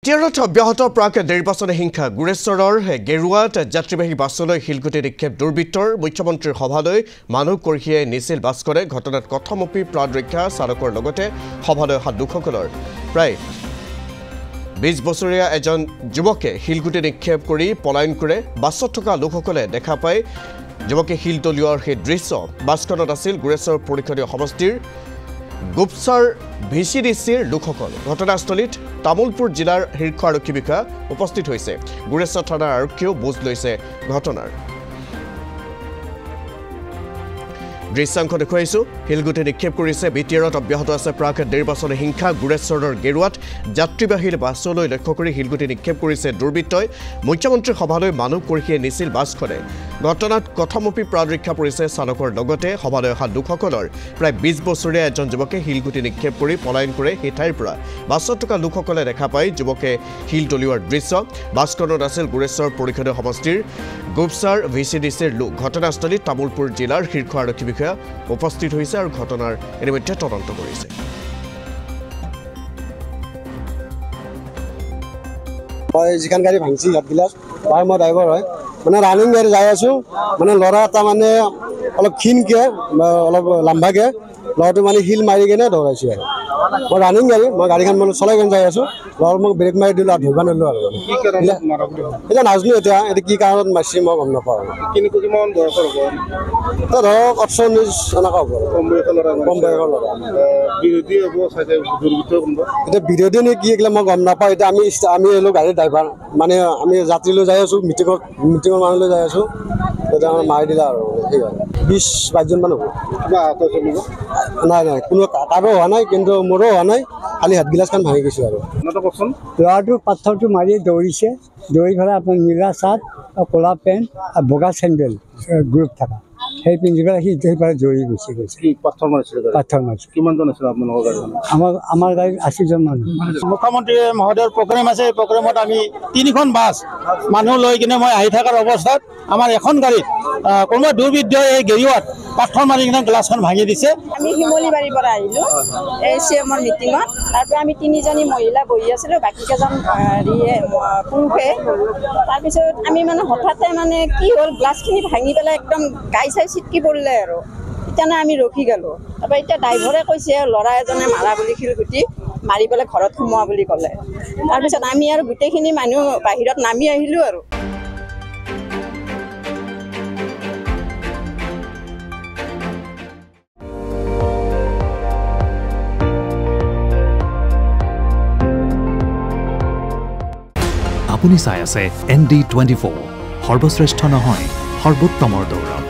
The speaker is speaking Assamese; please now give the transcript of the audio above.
বিটিআৰত অব্যাহত প্ৰাক নিৰ্বাচনী হিংসা গুৰেশ্বৰৰ গেৰুৱাত যাত্ৰীবাহী বাছলৈ শিলগুটি নিক্ষেপ দুৰ্বৃত্তৰ মুখ্যমন্ত্ৰীৰ সভালৈ মানুহ কঢ়িয়াই নিছিল বাছ কৰে ঘটনাত কথমপি প্ৰাণ ৰক্ষা চালকৰ লগতে সভালৈ অহা লোকসকলৰ প্ৰায় 20 বছৰীয়া এজন যুৱকে শিলগুটি নিক্ষেপ কৰি পলায়ন কৰে বাছত থকা লোকসকলে দেখা পায় যুৱকে শিল তলিওৱাৰ সেই দৃশ্য বাছখনত আছিল গুৰেশ্বৰ পৰিষদীয় সমষ্টিৰ গুপচাৰ ভিচিডিচিৰ লোকসকল ঘটনাস্থলীত তামুলপুৰ জিলাৰ শীৰ্ষ আৰক্ষী বিষয়া উপস্থিত হৈছে গুৰেশ্বৰ থানাৰ আৰক্ষীও বুজ লৈছে ঘটনাৰ দৃশ্যাংশ দেখুৱাইছো শিলগুটি নিক্ষেপ কৰিছে বিটিআৰত অব্যাহত আছে প্ৰাক নিৰ্বাচনী হিংসা গুৰেশ্বৰৰ গেৰুৱাত যাত্ৰীবাহী বাছলৈ লক্ষ্য কৰি শিলগুটি নিক্ষেপ কৰিছে দুৰ্বৃত্তই মুখ্যমন্ত্ৰীৰ সভালৈ মানুহ কঢ়িয়াই নিছিল বাছখনে ঘটনাত কথমপি প্ৰাণ ৰক্ষা পৰিছে চালকৰ লগতে সভালৈ অহা লোকসকলৰ প্ৰায় 20 বছৰীয়া এজন যুৱকে শিলগুটি নিক্ষেপ কৰি পলায়ন কৰে সেই ঠাইৰ পৰা বাছত থকা লোকসকলে দেখা পায় যুৱকে শিল তলিওৱাৰ দৃশ্য বাছখনত আছিল গুৰেশ্বৰ পৰিষদীয় সমষ্টিৰ গুপচাৰ ভিচিডিচিৰ লোক ঘটনাস্থলীত তামুলপুৰ জিলাৰ শীৰ্ষ আৰক্ষী বিষয়া উপস্থিত হৈছে আৰু ঘটনাৰ ইতিমধ্যে তদন্ত কৰিছে যিখন গাড়ী ভাঙছি হাতগিলাচ তাৰ মই ড্ৰাইভাৰ হয় মানে ৰানিং গাড়ী যাই আছো মানে ল'ৰা এটা মানে অলপ ক্ষীণকে অলপ লাম্বাকে ল'ৰাটো মানে শিল মাৰি কেনে দৌৰাইছে আৰু মই ৰানিং গাড়ী মই গাড়ীখন মানে চলাই কেনে যাই আছো ল'ৰা মোক ব্ৰেক মাৰি দিলোঁ আৰু ধৰিব নোৱাৰিলোঁ আৰু এতিয়া নাজানো এতিয়া কি কাৰণত মাৰিছে মই গম নাপাওঁ ধৰক 18-19 এনেকুৱা হ'ব কম বয়সৰ ল'ৰা এতিয়া বিৰোধী নে কি এইগিলা মই গম নাপাওঁ এতিয়া আমি হ'লো গাড়ীৰ ড্ৰাইভাৰ মানে আমি যাত্ৰীলৈ যাই আছোঁ মিটিঙৰ মানুহলৈ যাই আছোঁ তেতিয়া মাৰি দিলা আৰু ঠিক আছে 20-22জন মান হ'ব নাই কোনো কাৰো হোৱা নাই কিন্তু মোৰো হোৱা নাই খালি হাতগিলাচখন ভাঙি গৈছোঁ আৰু ল'ৰাটো পাথৰটো মাৰি দৌৰিছে দৌৰি পেলাই আপোনাৰ নীলা চাৰ্ট ক'লা পেণ্ট আৰু বগা চেণ্ডেল গ্ৰুপ থকা সেই পিন্ধি পেলাই সি দৌৰি গুচি গৈছে পাথৰ মাৰিছে কিমানজন আছিল আপোনালোকৰ গাড়ীখন আমাৰ গাড়ীত 80জন মানুহ মুখ্যমন্ত্ৰী মহোদয়ৰ প্ৰগ্ৰেম আছে এই প্ৰগ্ৰেমত আমি 3খন বাছ মানুহ লৈ কিনে মই আহি থকাৰ অৱস্থাত আমাৰ এখন গাড়ীত কোনোবা দুৰ্বৃত্তই এই গেৰুৱাত পাথৰ মাৰি কিনে গ্লাছখন ভাঙি দিছে আমি শিমলিবাৰীৰ পৰা আহিলোঁ এই চিএমৰ মিটিঙত তাৰপৰা আমি 3জনী মহিলা বহি আছিলোঁ বাকীকেইজন পুৰুষে তাৰপিছত আমি মানে হঠাতে মানে কি হ'ল গ্লাছখিনি ভাঙি পেলাই একদম গাই চাই চিটকি পৰিলে আৰু এতিয়া আমি ৰখি গ'লোঁ তাৰপৰা এতিয়া ড্ৰাইভাৰে কৈছে ল'ৰা এজনে মাৰা বুলি শিলগুটি মাৰি পেলাই ঘৰত সোমোৱা বুলি ক'লে তাৰপিছত আমি আৰু গোটেইখিনি মানুহ বাহিৰত নামি আহিলোঁ আৰু আপুনি চাই আছে ND24 সৰ্বশ্ৰেষ্ঠ নহয় সৰ্বোত্তমৰ দৌৰত